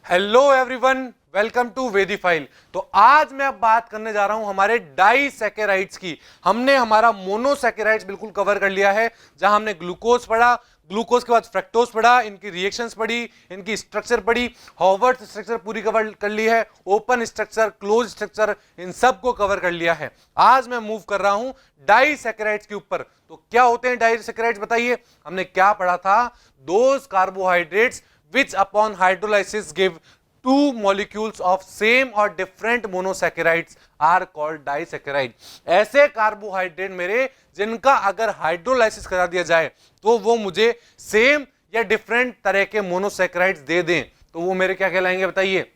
Hello everyone, welcome to वेदीफाइल। तो आज मैं अब बात करने जा रहा हूं हमारे डाइसैकेराइड्स की। हमने हमारा मोनोसैकेराइड्स बिल्कुल कवर कर लिया है, जहां हमने ग्लूकोज पढ़ा, ग्लूकोज के बाद फ्रक्टोज पढ़ा, इनकी रिएक्शंस पढ़ी, इनकी स्ट्रक्चर पढ़ी, हॉवर्ड स्ट्रक्चर पूरी कवर कर ली है, ओपन स्ट्रक्चर, क्लोज स्ट्रक्चर, इन सब को कवर कर लिया है। आज मैं मूव कर रहा हूं डाइसैकेराइड्स के ऊपर। तो क्या होते हैं डाइसैकेराइड्स, बताइए। हमने क्या पढ़ा था? Those carbohydrates which upon hydrolysis give two molecules of same or different monosaccharides are called disaccharide। ऐसे कार्बोहाइड्रेट मेरे जिनका अगर हाइड्रोलाइसिस करा दिया जाए तो वो मुझे सेम या डिफरेंट तरह के मोनोसैकेराइड्स दे दें, तो वो मेरे क्या कहलाएंगे, बताइए।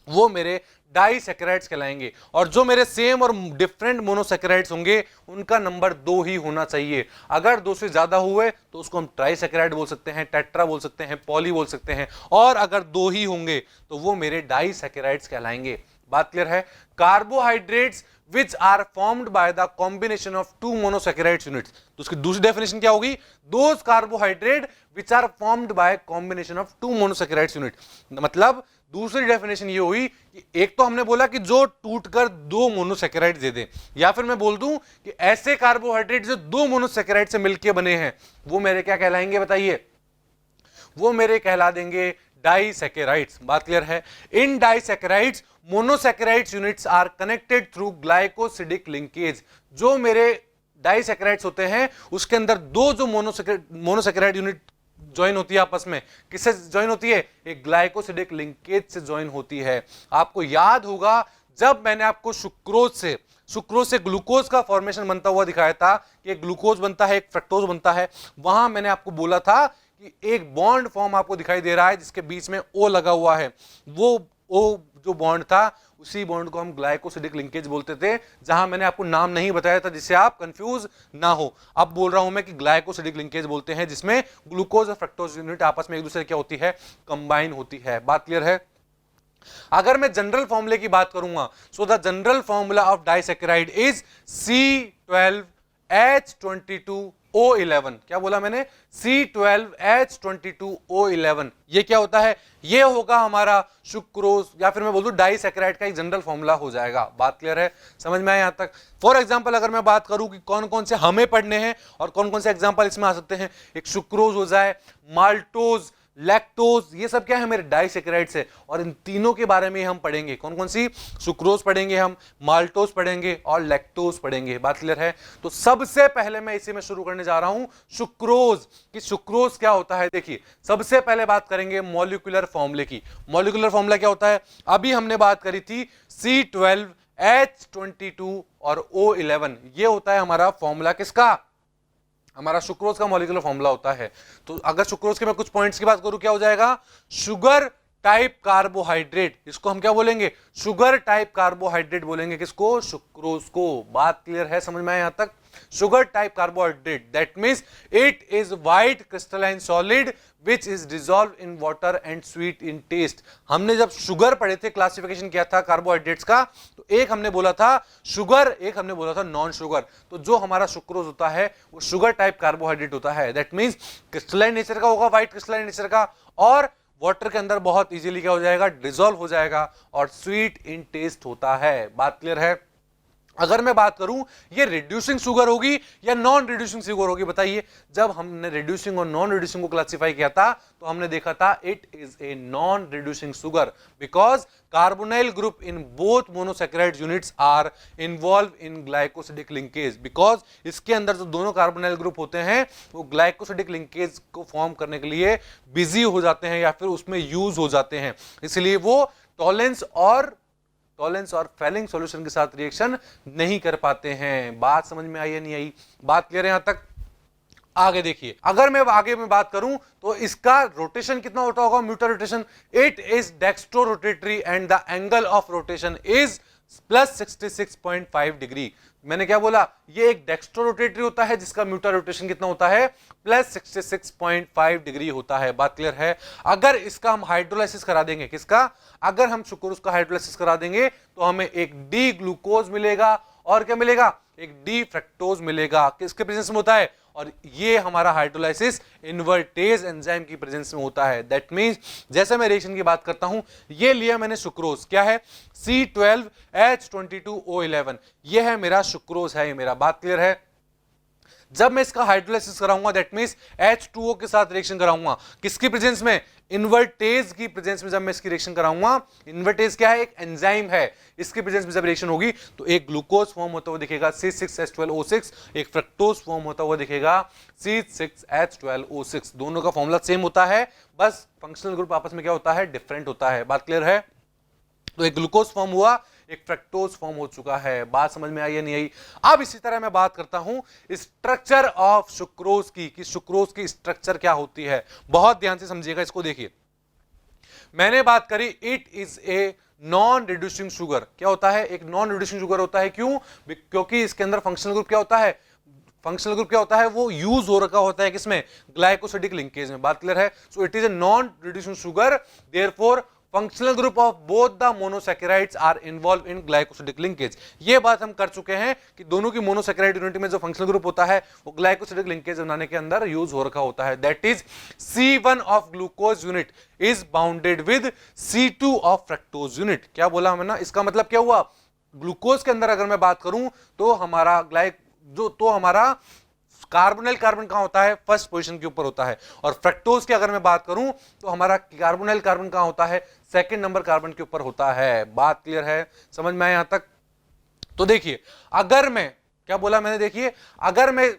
वो मेरे डाइसैकेराइड्स कहलाएंगे। और जो मेरे सेम और डिफरेंट मोनोसैकेराइड्स होंगे उनका नंबर 2 ही होना चाहिए। अगर 2 से ज्यादा हुए तो उसको हम ट्राइसैकेराइड बोल सकते हैं, टेट्रा बोल सकते हैं, पॉली बोल सकते हैं। और अगर 2 ही होंगे तो वो मेरे डाइसैकेराइड्स कहलाएंगे। बात क्लियर है? Carbohydrates which are formed by the combination of two monosaccharides units। तो उसकी दूसरी डेफिनेशन क्या होगी? those carbohydrate which are formed by combination of two monosaccharides unit। मतलब दूसरी डेफिनेशन ये हुई कि एक तो हमने बोला कि जो टूटकर 2 मोनोसैकेराइड दे दे, या फिर मैं बोल दूं कि ऐसे कार्बोहाइड्रेट जो 2 मोनोसैकेराइड से मिलकर बने हैं, वो मेरे क्या कहलाएंगे, बताइए। वो मेरे कहला देंगे डाइसैकेराइड्स। बात क्लियर है? In disaccharides monosaccharides units are connected through glycosidic linkage. जो मेरे डाइसैकेराइड्स होते हैं उसके अंदर 2 जो मोनोसैकेराइड यूनिट ज्वाइन होती है आपस में, किससे ज्वाइन होती है? एक ग्लाइकोसिडिक लिंकेज से ज्वाइन होती है। आपको याद होगा जब मैंने आपको सुक्रोज से ग्लूकोज का फॉर्मेशन बनता हुआ दिखाया था कि एक ग्लूकोज बनता है, एक फ्रक्टोज बनता है, वहां मैंने आपको बोला था कि एक बॉन्ड फॉर्म आपको दिखाई दे रहा है जिसके बीच में ओ लगा हुआ है। वो ओ जो बॉन्ड था उसी बॉन्ड को हम ग्लाइकोसिडिक लिंकेज बोलते थे, जहां मैंने आपको नाम नहीं बताया था जिससे आप कंफ्यूज ना हो। अब बोल रहा हूं मैं कि ग्लाइकोसिडिक लिंकेज बोलते हैं जिसमें ग्लूकोज और फ्रक्टोज यूनिट आपस में एक दूसरे क्या होती है, कंबाइन होती है। बात क्लियर है? अगर मैं जनरल फॉर्मूले की बात करूंगा, so the general formula of disaccharide is C12H22O11। क्या बोला मैंने? C12H22O11। ये क्या होता है? ये होगा हमारा सुक्रोज, या फिर मैं बोल दूं डाइसैकेराइड का एक जनरल फॉर्मूला हो जाएगा। बात क्लियर है? समझ में आया यहां तक? फॉर एग्जांपल अगर मैं बात करूं कि कौन कौन से हमें पढ़ने हैं और कौन कौन से एग्जांपल इसमें आ सकते हैं, एक सुक्रोज हो जाए, माल्टोज, लैक्टोज, ये सब क्या है, मेरे डाइसैकेराइड्स है। और इन तीनों के बारे में हम पढ़ेंगे। कौन कौन सी? सुक्रोज पढ़ेंगे हम, माल्टोज पढ़ेंगे और लैक्टोज पढ़ेंगे। बात क्लियर है? तो सबसे पहले मैं इसी में शुरू करने जा रहा हूं सुक्रोज कि सुक्रोज क्या होता है। देखिए, सबसे पहले बात करेंगे मॉलिक्यूलर फॉर्मूले की। मॉलिक्यूलर फॉर्मूला क्या होता है? अभी हमने बात करी थी C12H22 और O11। ये होता है हमारा फॉर्मूला किसका? हमारा सुक्रोज का मॉलिक्यूलर फॉर्मूला होता है। तो अगर सुक्रोज के मैं कुछ पॉइंट्स की बात करूं, क्या हो जाएगा? शुगर टाइप कार्बोहाइड्रेट, इसको हम क्या बोलेंगे? शुगर टाइप कार्बोहाइड्रेट बोलेंगे। किसको? सुक्रोज को। बात क्लियर है? समझ में आया यहां तक? Sugar type carbohydrate, that means it is white crystalline solid which is dissolved in water and sweet in taste। हमने जब शुगर पढ़े थे, क्लासिफिकेशन किया था कार्बोहाइड्रेट्स का, तो एक हमने बोला था शुगर, एक हमने बोला था नॉन शुगर। तो जो हमारा सुक्रोज होता है वो शुगर टाइप कार्बोहाइड्रेट होता है। दैट मींस क्रिस्टलाइन नेचर का होगा, व्हाइट क्रिस्टलाइन नेचर का, और वाटर के अंदर बहुत इजीली क्या हो जाएगा? डिसॉल्व हो जाएगा, और स्वीट इन टेस्ट होता है। बात क्लियर है? अगर मैं बात करूं ये रिड्यूसिंग शुगर होगी या नॉन रिड्यूसिंग शुगर होगी, बताइए। जब हमने रिड्यूसिंग और नॉन रिड्यूसिंग को क्लासिफाई किया था तो हमने देखा था it is a non reducing sugar because carbonyl group in both monosaccharide units are involve in glycosidic linkage. Because इसके अंदर जो दोनों कार्बोनाइल ग्रुप होते हैं वो ग्लाइकोसिडिक लिंकेज को फॉर्म करने के लिए बिजी हो जाते हैं या फिर उसमें यूज हो जाते हैं, इसलिए वो टॉलेंस और फेलिंग सॉल्यूशन के साथ रिएक्शन नहीं कर पाते हैं। बात समझ में आई या नहीं आई? बात क्लियर है यहां तक? आगे देखिए, अगर मैं आगे में बात करूं तो इसका रोटेशन कितना होता होगा? Mutarotation. It is dextrorotatory and the angle of rotation is +66.5 degree. मैंने क्या बोला? ये एक डेक्स्ट्रो रोटेटरी होता है जिसका म्यूटर रोटेशन कितना होता है? +66.5 डिग्री होता है। बात क्लियर है? अगर इसका हम हाइड्रोलाइसिस करा देंगे, किसका? अगर हम सुक्रोज का हाइड्रोलाइसिस करा देंगे तो हमें एक डी ग्लूकोज मिलेगा और क्या मिलेगा? एक डी फ्रक्टोज मिलेगा। किसके प्रेजेंस में होता है? और ये हमारा हाइड्रोलाइसिस इन्वर्टेज एंजाइम की प्रेजेंस में होता है। दैट मींस जैसे मैं रिएक्शन की बात करता हूं, ये लिया मैंने सुक्रोज, क्या है C12H22O11, ये है मेरा सुक्रोज है, ये मेरा, बात क्लियर है। जब मैं इसका हाइड्रोलाइसिस कराऊंगा दैट मींस H2O के साथ रिएक्शन कराऊंगा, किसकी प्रेजेंस में, इन्वर्टेज की प्रेजेंस में। जब मैं इसकी रिएक्शन कराऊंगा, इन्वर्टेज क्या है, एक एंजाइम है, इसकी प्रेजेंस में जब रिएक्शन होगी तो एक ग्लूकोज फॉर्म होता हुआ दिखेगा C6H12O6, एक फ्रक्टोज फॉर्म होता हुआ दिखेगा C6H12O6। दोनों का फॉर्मूला सेम होता है, बस फंक्शनल ग्रुप आपस में क्या होता है, डिफरेंट होता है। बात क्लियर है। तो एक ग्लूकोज फॉर्म हुआ, एक फ्रक्टोज फॉर्म हो चुका है। बात समझ में आई या नहीं आई। अब इसी तरह मैं बात करता हूं स्ट्रक्चर ऑफ सुक्रोज की, कि सुक्रोज की स्ट्रक्चर क्या होती है। बहुत ध्यान से समझिएगा इसको। देखिए, मैंने बात करी it is a non reducing sugar. क्या होता है, एक नॉन रिड्यूसिंग शुगर होता है। क्यों, क्योंकि इसके अंदर फंक्शनल ग्रुप क्या होता है, फंक्शनल ग्रुप क्या होता है, वो यूज हो रखा होता है किसमें, ग्लाइकोसिडिक लिंकेज में। बात क्लियर है। So it is a non reducing sugar, therefore functional group of both the monosaccharides are involve in glycosidic linkage. ये बात हम कर चुके हैं कि दोनों की मोनोसैकेराइड यूनिट में जो फंक्शनल ग्रुप होता है वो ग्लाइकोसिडिक लिंकेज बनाने के अंदर यूज हो रखा होता है। That is C1 of glucose unit is bounded with C2 of fructose unit. क्या बोला हमने ना, इसका मतलब क्या हुआ, ग्लूकोज के अंदर अगर मैं बात करूं तो हमारा हमारा कार्बोनिल कार्बन कहां होता है, फर्स्ट पोजीशन के ऊपर होता है। और फ्रक्टोज की अगर मैं बात करूं तो हमारा कार्बोनिल कार्बन कहां होता है, सेकंड नंबर कार्बन के ऊपर होता है। बात क्लियर है, समझ में आया यहां तक। तो देखिए, अगर मैं, क्या बोला मैंने, देखिए अगर मैं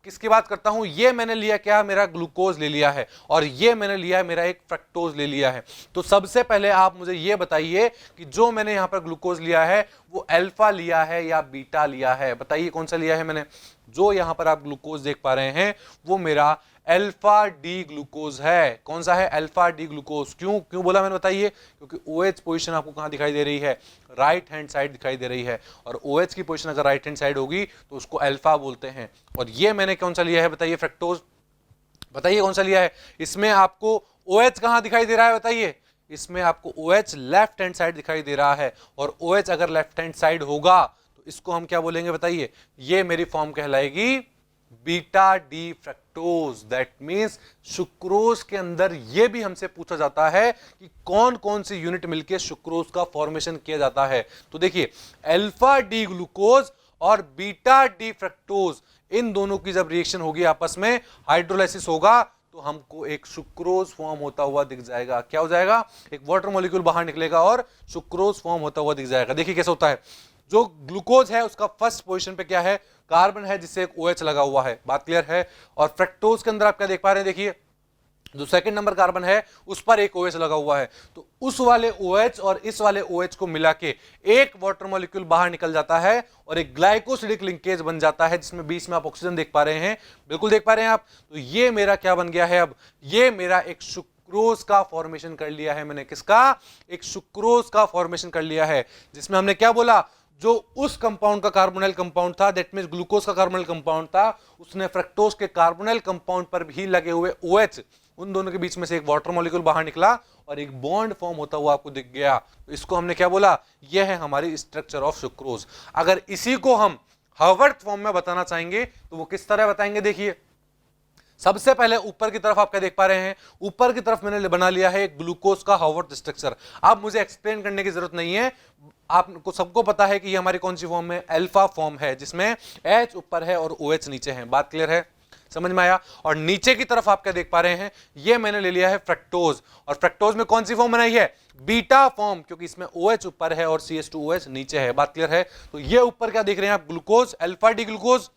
किसकी बात करता हूं, ये मैंने लिया क्या, मेरा ग्लूकोज ले लिया है, और ये मैंने लिया मेरा एक फ्रक्टोज ले लिया है। तो सबसे पहले आप मुझे ये बताइए कि जो मैंने यहां पर ग्लूकोज लिया है वो अल्फा लिया है या बीटा लिया है। बताइए कौन सा लिया है मैंने। जो यहां पर आप ग्लूकोज देख पा रहे हैं वो मेरा अल्फा डी ग्लूकोज है। कौन सा है, अल्फा डी ग्लूकोज। क्यों बोला मैंने, बताइए। क्योंकि OH पोजीशन आपको कहां दिखाई दे रही है, राइट हैंड साइड दिखाई दे रही है, और OH की पोजीशन अगर राइट हैंड साइड होगी तो उसको अल्फा बोलते हैं। और ये मैंने कौन सा लिया है, बताइए, फ्रक्टोज। बताइए कौन सा लिया है। इसमें आपको OH कहां दिखाई दे रहा है, बताइए। इसमें आपको OH लेफ्ट हैंड साइड दिखाई दे रहा है, और OH अगर लेफ्ट हैंड साइड होगा तो इसको हम क्या बोलेंगे, बताइए। ये मेरी फॉर्म कहलाएगी beta D fructose. That means sucrose के अंदर यह भी हमसे पूछा जाता है कि कौन कौन सी यूनिट मिलकर सुक्रोज का फॉर्मेशन किया जाता है। तो देखिए, अल्फा डी ग्लूकोज और बीटा डी फ्रक्टोज, इन दोनों की जब रिएक्शन होगी आपस में, हाइड्रोलाइसिस होगा, तो हमको एक सुक्रोज फॉर्म होता हुआ दिख जाएगा। क्या हो जाएगा, एक वाटर मॉलिक्यूल बाहर निकलेगा और सुक्रोज फॉर्म होता हुआ दिख जाएगा। देखिए कैसे होता है। जो ग्लूकोज है उसका फर्स्ट पोजीशन पे क्या है, कार्बन है जिससे एक OH लगा हुआ है। बात क्लियर है। और फ्रक्टोज के अंदर आप क्या देख पा रहे हैं, देखिए जो सेकंड नंबर कार्बन है उस पर एक OH लगा हुआ है। तो उस वाले OH और इस वाले OH को मिला के एक वाटर मॉलिक्यूल बाहर निकल जाता है और एक ग्लाइकोसिडिक लिंकेज बन जाता है, जिसमें बीच में आप ऑक्सीजन देख पा रहे हैं, बिल्कुल देख पा रहे हैं आप। तो ये मेरा क्या बन गया है, अब ये मेरा एक सुक्रोज का फॉर्मेशन कर लिया है मैंने। किसका, एक सुक्रोज का फॉर्मेशन कर लिया है, जिसमें हमने क्या बोला, जो उस कंपाउंड का कार्बोनिल कंपाउंड था, दैट मींस ग्लूकोज का कार्बोनिल कंपाउंड था, उसने फ्रक्टोज के कार्बोनिल कंपाउंड पर भी लगे हुए OH, उन दोनों के बीच में से एक वाटर मॉलिक्यूल बाहर निकला और एक बॉन्ड फॉर्म होता हुआ आपको दिख गया। तो इसको हमने क्या बोला, यह है हमारी स्ट्रक्चर ऑफ सुक्रोज। अगर इसी को हम हार्वर्ड फॉर्म में बताना चाहेंगे तो वो किस तरह बताएंगे। देखिए, सबसे पहले ऊपर की तरफ आप क्या देख पा रहे हैं, ऊपर की तरफ मैंने बना लिया है ग्लूकोज का हार्वर्ड स्ट्रक्चर। अब मुझे एक्सप्लेन करने की जरूरत नहीं है, आपको सबको पता है कि ये हमारी कौन सी फॉर्म है, अल्फा फॉर्म है, जिसमें H ऊपर है और OH नीचे है। बात क्लियर है, समझ में आया। और नीचे की तरफ आप क्या देख पा रहे हैं, ये मैंने ले लिया है फ्रक्टोज, और फ्रक्टोज में कौन सी फॉर्म बनाई है, बीटा फॉर्म, क्योंकि इसमें OH ऊपर है और CH2OH नीचे है। बात क्लियर है। तो ये ऊपर क्या देख रहे हैं आप, ग्लूकोज, अल्फा डी ग्लूकोज,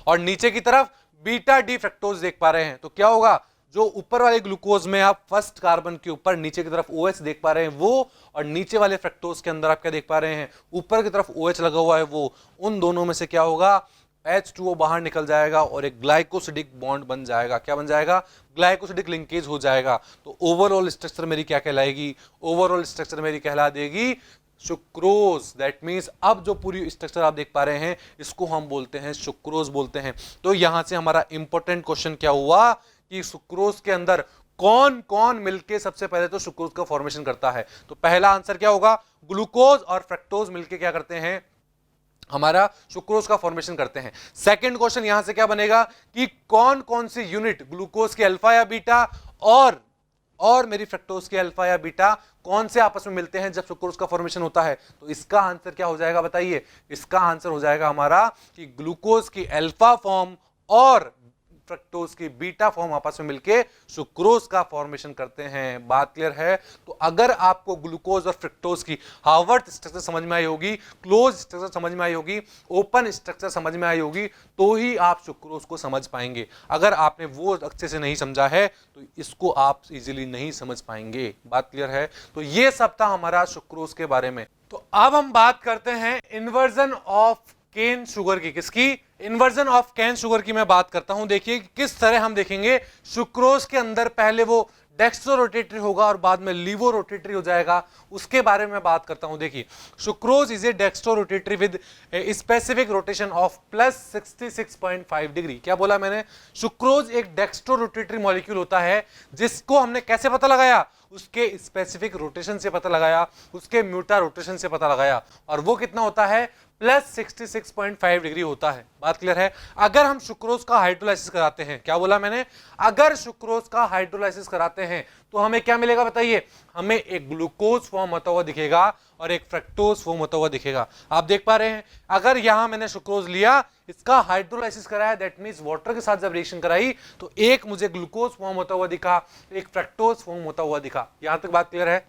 और नीचे की तरफ बीटा डी फ्रक्टोज देख पा रहे हैं। तो क्या होगा, जो ऊपर वाले ग्लूकोज में आप फर्स्ट कार्बन के ऊपर नीचे की तरफ OH देख पा रहे हैं वो, और नीचे वाले फ्रक्टोज के अंदर आप क्या देख पा रहे हैं, ऊपर की तरफ OH लगा हुआ है वो, उन दोनों में से क्या होगा, H2O बाहर निकल जाएगा और एक ग्लाइकोसिडिक बॉन्ड बन जाएगा। क्या बन जाएगा, ग्लाइकोसिडिक लिंकेज हो जाएगा। तो ओवरऑल स्ट्रक्चर मेरी क्या कहलाएगी, ओवरऑल स्ट्रक्चर मेरी कहला देगी सुक्रोज। दैट मींस अब जो पूरी स्ट्रक्चर आप देख पा रहे हैं इसको हम बोलते हैं सुक्रोज बोलते हैं। तो यहां से हमारा इंपॉर्टेंट क्वेश्चन क्या हुआ कि सुक्रोज के अंदर कौन कौन मिलके सबसे पहले तो सुक्रोज का फॉर्मेशन करता है। तो पहला आंसर क्या होगा, ग्लूकोज और फ्रक्टोज मिलके क्या करते हैं, हमारा सुक्रोज का फॉर्मेशन करते हैं। सेकंड क्वेश्चन यहां से क्या बनेगा कि कौन कौन सी यूनिट ग्लूकोज के अल्फा या बीटा और मेरी फ्रक्टोज के अल्फा या बीटा कौन से आपस में मिलते हैं जब सुक्रोज का फॉर्मेशन होता है? तो इसका आंसर क्या हो जाएगा बताइए? इसका आंसर हो जाएगा हमारा कि ग्लूकोज की अल्फा फॉर्म और फ्रक्टोज की बीटा फॉर्म आपस में मिलके सुक्रोज का फॉर्मेशन करते हैं। बात क्लियर है? तो अगर आपको ग्लूकोज और फ्रक्टोज की हार्वर्ड स्ट्रक्चर समझ में आई होगी, क्लोज स्ट्रक्चर समझ में आई होगी, ओपन स्ट्रक्चर समझ में आई होगी, तो ही आप सुक्रोज को समझ पाएंगे। अगर आपने वो अच्छे से नहीं समझा है तो इसको आप इजीली नहीं समझ पाएंगे। बात क्लियर है? तो ये सब था हमारा सुक्रोज के बारे में। तो अब हम बात करते हैं इन्वर्जन ऑफ केन शुगर की। किसकी? इन्वर्जन ऑफ केन शुगर की मैं बात करता हूं। देखिए किस तरह हम देखेंगे सुक्रोज के अंदर पहले वो डेक्स्ट्रो रोटेटरी होगा और बाद में लीवो रोटेटरी हो जाएगा, उसके बारे में बात करता हूं। देखिए sucrose is a dextro rotatory with specific rotation of +66.5 degree. क्या बोला मैंने? सुक्रोज एक डेक्स्ट्रो रोटेटरी मॉलिक्यूल होता है जिसको हमने कैसे पता लगाया? उसके स्पेसिफिक रोटेशन से पता लगाया, उसके म्यूटा रोटेशन से पता लगाया, और वो कितना होता है? +66.5 डिग्री होता है। बात क्लियर है? अगर हम सुक्रोज का हाइड्रोलाइसिस कराते हैं, क्या बोला मैंने? अगर सुक्रोज का हाइड्रोलाइसिस कराते हैं तो हमें क्या मिलेगा बताइए? हमें एक ग्लूकोज फॉर्म होता हुआ दिखेगा और एक फ्रक्टोज फॉर्म होता हुआ दिखेगा। आप देख पा रहे हैं? अगर यहां मैंने सुक्रोज लिया, इसका हाइड्रोलाइसिस कराया, दैट मींस वाटर के साथ जब रिएक्शन कराई तो एक मुझे ग्लूकोज फॉर्म होता हुआ दिखा, एक फ्रक्टोज फॉर्म होता हुआ दिखा। यहां तक बात क्लियर है?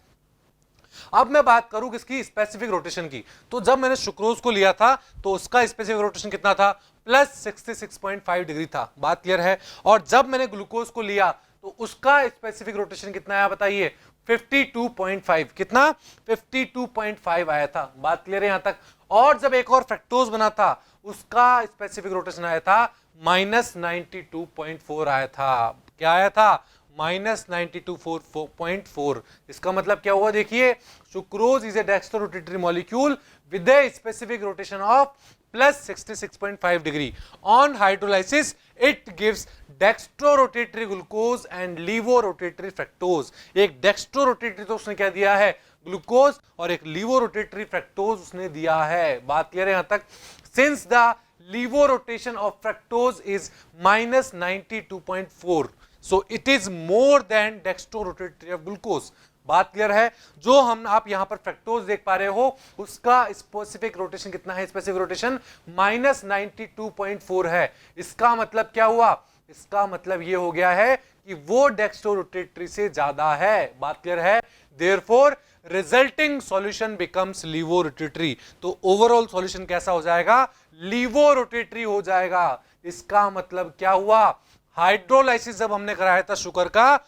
अब मैं बात करूं किसकी? स्पेसिफिक रोटेशन की। तो जब मैंने सुक्रोज को लिया था तो उसका स्पेसिफिक रोटेशन कितना था? +66.5 डिग्री था। बात क्लियर है? और जब मैंने ग्लूकोज को लिया तो उसका स्पेसिफिक रोटेशन कितना आया बताइए? 52.5। कितना? 52.5 आया था। बात क्लियर है यहां तक? और जब एक और फ्रक्टोज बना था उसका स्पेसिफिक रोटेशन आया था -92.4 आया था। क्या आया था? -92.4। इसका मतलब क्या हुआ? देखिए sucrose is a dextro rotatory molecule with a specific rotation of +66.5 degree. On hydrolysis it gives dextro rotatory glucose and laevo rotatory fructose. एक डेक्स्ट्रो रोटेटरी तो उसने क्या दिया है? ग्लूकोज, और एक लीवो रोटेटरी फ्रक्टोज उसने दिया है। बात क्लियर है यहां तक? Since the laevo rotation of fructose is -92.4, so it is more than dextro rotatory of glucose. बात क्लियर है? जो हम आप यहां पर फ्रक्टोज देख पा रहे हो उसका स्पेसिफिक रोटेशन कितना है? स्पेसिफिक रोटेशन -92.4 है। इसका मतलब क्या हुआ? इसका मतलब ये हो गया है कि वो डेक्स्ट्रो रोटेटरी से ज्यादा है। बात क्लियर है? Therefore resulting solution becomes laevo rotatory. तो ओवरऑल सॉल्यूशन कैसा हो जाएगा? लीवो रोटेटरी हो जाएगा। इसका मतलब क्या हुआ? हाइड्रोलाइसिस जब हमने कराया था शुगर का,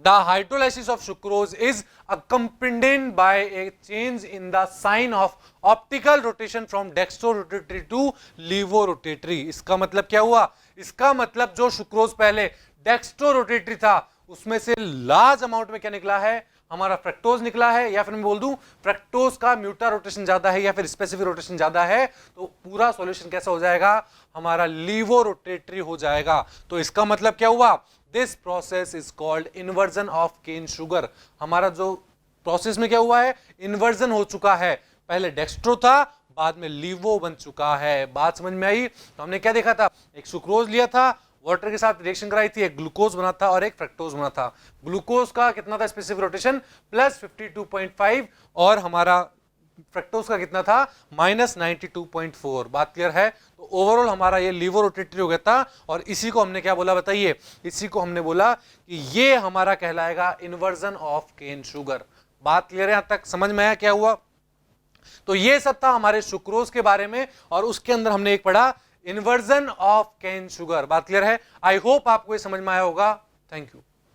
the hydrolysis of sucrose is accompanied by a change in the sign of optical rotation from dextrorotatory to levorotatory। इसका मतलब क्या हुआ? इसका मतलब जो सुक्रोज पहले डेक्स्ट्रोरोटेटरी था उसमें से लार्ज अमाउंट में क्या निकला है? हमारा फ्रक्टोज निकला है, या फिर मैं बोल दूं फ्रक्टोज का म्यूटा रोटेशन ज्यादा है या फिर स्पेसिफिक रोटेशन ज्यादा है, तो पूरा सॉल्यूशन कैसा हो जाएगा? हमारा लीवो रोटेटरी हो जाएगा। तो इसका मतलब क्या हुआ? This process is called inversion of cane sugar. हमारा जो प्रोसेस में क्या हुआ है? इन्वर्जन हो चुका है। पहले डेक्स्ट्रो था, बाद में लीवो बन चुका है। बात समझ में आई? तो हमने क्या देखा था? एक सुक्रोज लिया था, वाटर के साथ रिएक्शन कराई थी, एक ग्लूकोज बना था और एक फ्रक्टोज बना था। ग्लूकोज का कितना था स्पेसिफिक रोटेशन? +52.5, और हमारा फ्रक्टोज का कितना था? -92.4। बात क्लियर है? तो ओवरऑल हमारा ये लीवो रोटेटरी हो गया था, और इसी को हमने क्या बोला बताइए? इसी को हमने बोला कि ये हमारा कहलाएगा इन्वर्जन ऑफ केन शुगर। बात क्लियर है यहां तक? समझ में आया क्या हुआ? तो ये सब था हमारे सुक्रोज के बारे में, और उसके अंदर हमने एक पढ़ा इन्वर्जन ऑफ केन शुगर। बात क्लियर है? आई होप आपको ये समझ में आया होगा। Thank you.